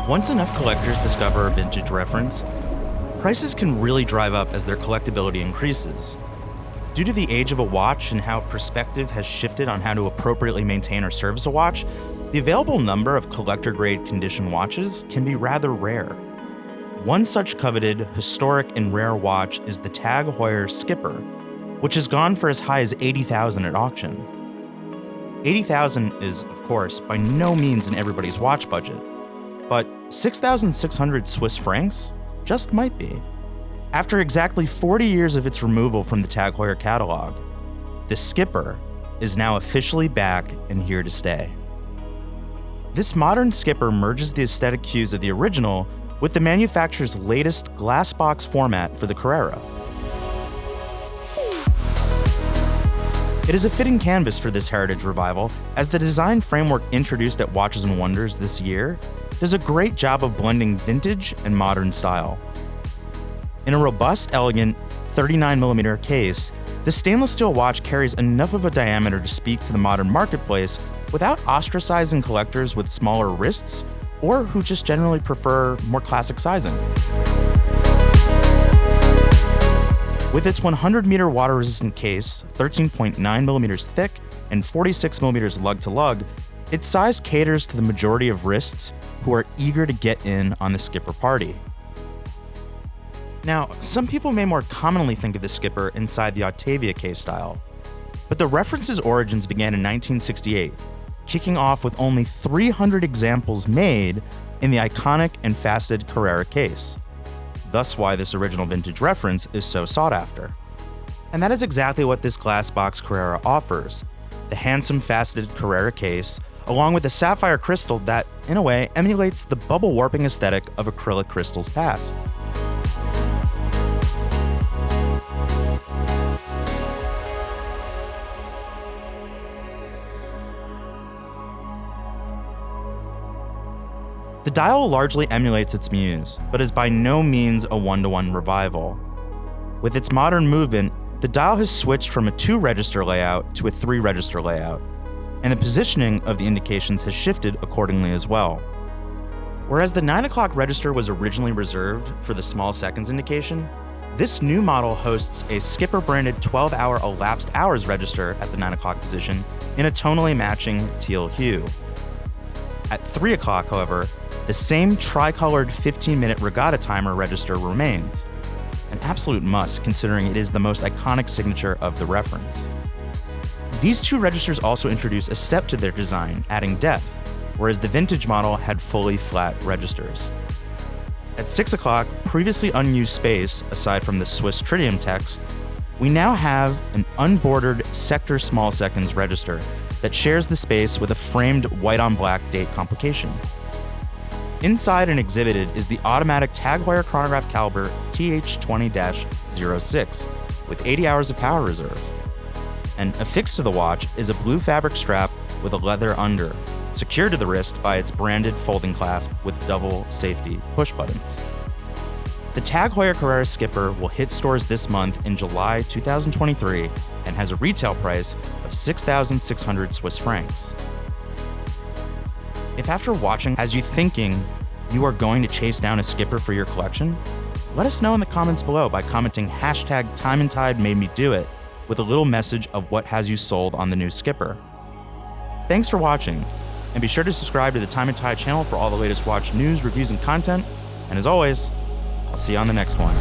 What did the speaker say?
Once enough collectors discover a vintage reference, prices can really drive up as their collectability increases. Due to the age of a watch and how perspective has shifted on how to appropriately maintain or service a watch, the available number of collector-grade condition watches can be rather rare. One such coveted, historic, and rare watch is the TAG Heuer Skipper, which has gone for as high as $80,000 at auction. $80,000 is, of course, by no means in everybody's watch budget, but 6,600 Swiss francs just might be. After exactly 40 years of its removal from the TAG Heuer Catalogue, the Skipper is now officially back and here to stay. This modern Skipper merges the aesthetic cues of the original with the manufacturer's latest Glassbox format for the Carrera. It is a fitting canvas for this heritage revival, as the design framework introduced at Watches and Wonders this year does a great job of blending vintage and modern style. In a robust, elegant 39mm case, the stainless steel watch carries enough of a diameter to speak to the modern marketplace without ostracizing collectors with smaller wrists or who just generally prefer more classic sizing. With its 100-meter water-resistant case, 13.9mm thick, and 46mm lug-to-lug, its size caters to the majority of wrists who are eager to get in on the Skipper party. Now, some people may more commonly think of the Skipper inside the Autavia case style, but the reference's origins began in 1968, kicking off with only 300 examples made in the iconic and faceted Carrera case. Thus why this original vintage reference is so sought after. And that is exactly what this Glassbox Carrera offers: the handsome faceted Carrera case, along with a sapphire crystal that, in a way, emulates the bubble warping aesthetic of acrylic crystals past. The dial largely emulates its muse, but is by no means a one-to-one revival. With its modern movement, the dial has switched from a 2-register layout to a 3-register layout, and the positioning of the indications has shifted accordingly as well. Whereas the 9 o'clock register was originally reserved for the small seconds indication, this new model hosts a Skipper-branded 12-hour elapsed hours register at the 9 o'clock position in a tonally matching teal hue. At 3 o'clock, however, the same tricolored 15-minute regatta timer register remains, an absolute must considering it is the most iconic signature of the reference. These two registers also introduce a step to their design, adding depth, whereas the vintage model had fully flat registers. At 6 o'clock, previously unused space, aside from the Swiss tritium text, we now have an unbordered sector small seconds register that shares the space with a framed white-on-black date complication. Inside and exhibited is the automatic TAG Heuer chronograph caliber TH20-06 with 80 hours of power reserve. And affixed to the watch is a blue fabric strap with a leather under, secured to the wrist by its branded folding clasp with double safety push buttons. The TAG Heuer Carrera Skipper will hit stores this month in July 2023 and has a retail price of 6,600 Swiss francs. If after watching has you thinking you are going to chase down a Skipper for your collection, let us know in the comments below by commenting #Time+Tide made me do it with a little message of what has you sold on the new Skipper. Thanks for watching, and be sure to subscribe to the Time+Tide channel for all the latest watch news, reviews, and content. And as always, I'll see you on the next one.